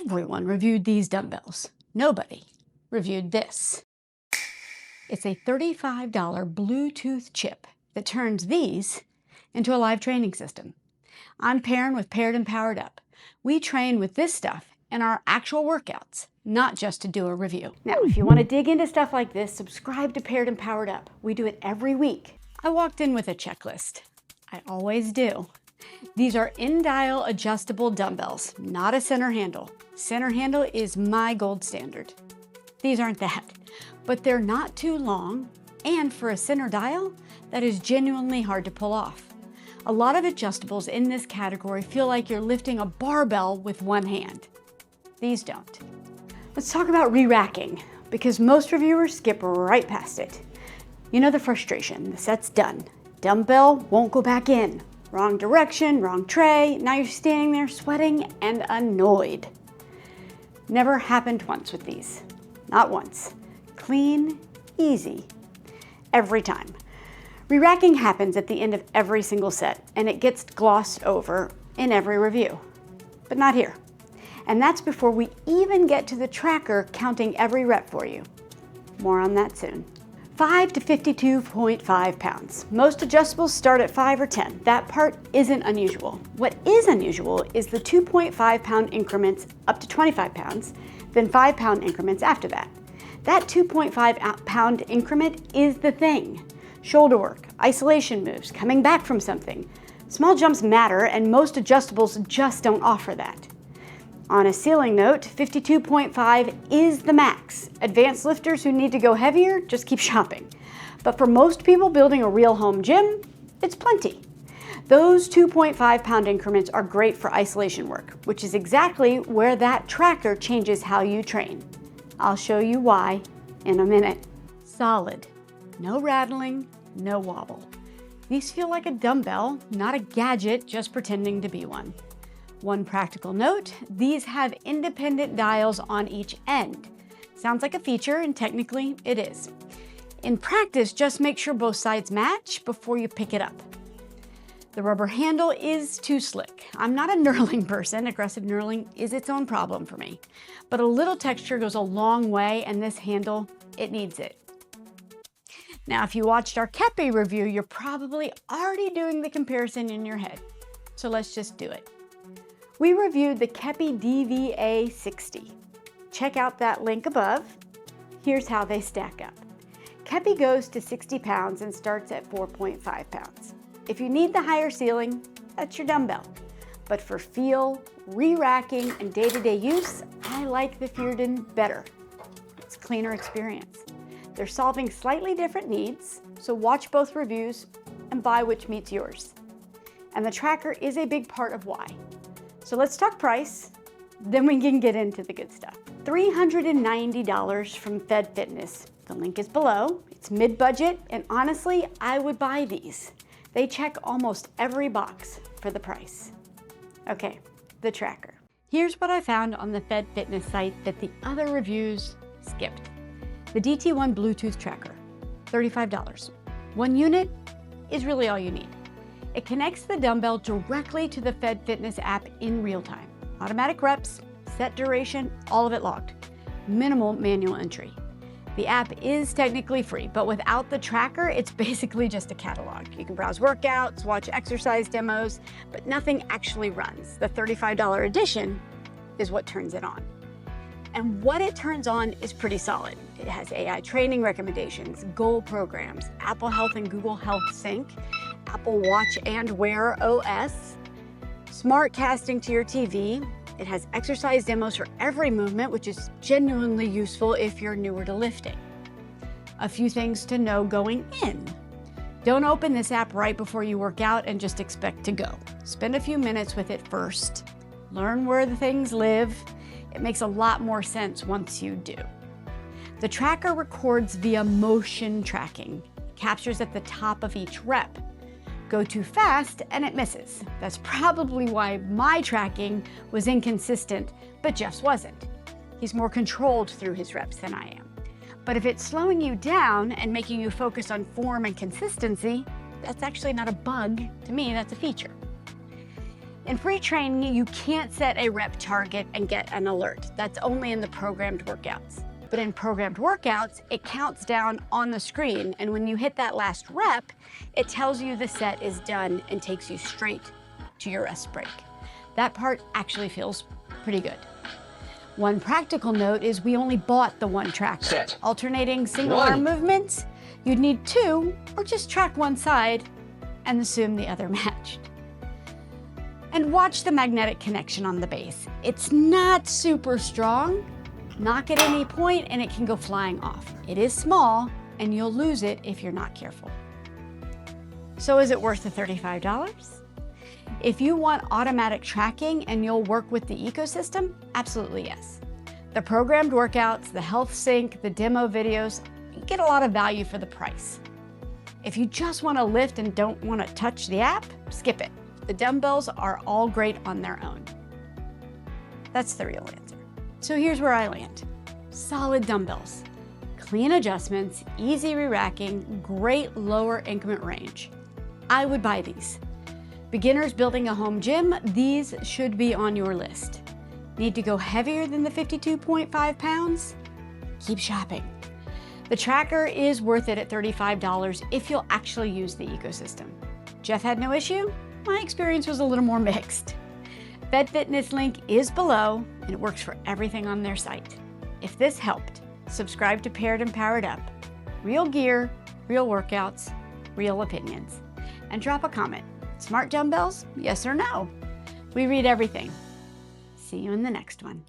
Everyone reviewed these dumbbells. Nobody reviewed this. It's a $35 Bluetooth chip that turns these into a live training system. I'm Perrin with Feierdun Powered Up. We train with this stuff in our actual workouts, not just to do a review. Now, if you want to dig into stuff like this, subscribe to Feierdun Powered Up. We do it every week. I walked in with a checklist. I always do. These are in-dial adjustable dumbbells, not a center handle. Center handle is my gold standard. These aren't that, but they're not too long, and for a center dial, that is genuinely hard to pull off. A lot of adjustables in this category feel like you're lifting a barbell with one hand. These don't. Let's talk about re-racking, because most reviewers skip right past it. You know the frustration, the set's done. Dumbbell won't go back in. Wrong direction, wrong tray, now you're standing there sweating and annoyed. Never happened once with these. Not once. Clean, easy. Every time. Re-racking happens at the end of every single set, and it gets glossed over in every review. But not here. And that's before we even get to the tracker counting every rep for you. More on that soon. 5 to 52.5 pounds. Most adjustables start at 5 or 10. That part isn't unusual. What is unusual is the 2.5 pound increments up to 25 pounds, then 5 pound increments after that. That 2.5 pound increment is the thing. Shoulder work, isolation moves, coming back from something. Small jumps matter, and most adjustables just don't offer that. On a ceiling note, 52.5 is the max. Advanced lifters who need to go heavier, just keep shopping. But for most people building a real home gym, it's plenty. Those 2.5 pound increments are great for isolation work, which is exactly where that tracker changes how you train. I'll show you why in a minute. Solid. No rattling, no wobble. These feel like a dumbbell, not a gadget just pretending to be one. One practical note, these have independent dials on each end. Sounds like a feature, and technically it is. In practice, just make sure both sides match before you pick it up. The rubber handle is too slick. I'm not a knurling person. Aggressive knurling is its own problem for me. But a little texture goes a long way, and this handle, it needs it. Now, if you watched our Keppi review, you're probably already doing the comparison in your head. So let's just do it. We reviewed the Keppi DBA60. Check out that link above. Here's how they stack up. Keppi goes to 60 pounds and starts at 4.5 pounds. If you need the higher ceiling, that's your dumbbell. But for feel, re-racking, and day-to-day use, I like the Feierdun better. It's a cleaner experience. They're solving slightly different needs, so watch both reviews and buy which meets yours. And the tracker is a big part of why. So let's talk price, then we can get into the good stuff. $390 from Fed Fitness. The link is below. It's mid-budget, and honestly, I would buy these. They check almost every box for the price. Okay, the tracker. Here's what I found on the Fed Fitness site that the other reviews skipped. The DT1 Bluetooth tracker, $35. One unit is really all you need. It connects the dumbbell directly to the Fed Fitness app in real time. Automatic reps, set duration, all of it logged. Minimal manual entry. The app is technically free, but without the tracker, it's basically just a catalog. You can browse workouts, watch exercise demos, but nothing actually runs. The $35 edition is what turns it on. And what it turns on is pretty solid. It has AI training recommendations, goal programs, Apple Health and Google Health Sync, Apple Watch and Wear OS, smart casting to your TV. It has exercise demos for every movement, which is genuinely useful if you're newer to lifting. A few things to know going in. Don't open this app right before you work out and just expect to go. Spend a few minutes with it first. Learn where the things live. It makes a lot more sense once you do. The tracker records via motion tracking. It captures at the top of each rep. Go too fast and it misses. That's probably why my tracking was inconsistent, but Jeff's wasn't. He's more controlled through his reps than I am. But if it's slowing you down and making you focus on form and consistency, that's actually not a bug. To me, that's a feature. In free training, you can't set a rep target and get an alert. That's only in the programmed workouts. But in programmed workouts, it counts down on the screen, and when you hit that last rep, it tells you the set is done and takes you straight to your rest break. That part actually feels pretty good. One practical note is we only bought the one tracker. Set. Alternating single arm movements, you'd need two, or just track one side and assume the other matched. And watch the magnetic connection on the base. It's not super strong. Knock at any point and it can go flying off. It is small and you'll lose it if you're not careful. So is it worth the $35? If you want automatic tracking and you'll work with the ecosystem, absolutely yes. The programmed workouts, the health sync, the demo videos, you get a lot of value for the price. If you just want to lift and don't want to touch the app, skip it. The dumbbells are all great on their own. That's the real answer. So here's where I land. Solid dumbbells, clean adjustments, easy re-racking, great lower increment range. I would buy these. Beginners building a home gym, these should be on your list. Need to go heavier than the 52.5 pounds? Keep shopping. The tracker is worth it at $35 if you'll actually use the ecosystem. Jeff had no issue? My experience was a little more mixed. FedFitness link is below, and it works for everything on their site. If this helped, subscribe to Perrin Powered Up. Real gear, real workouts, real opinions. And drop a comment. Smart dumbbells, yes or no? We read everything. See you in the next one.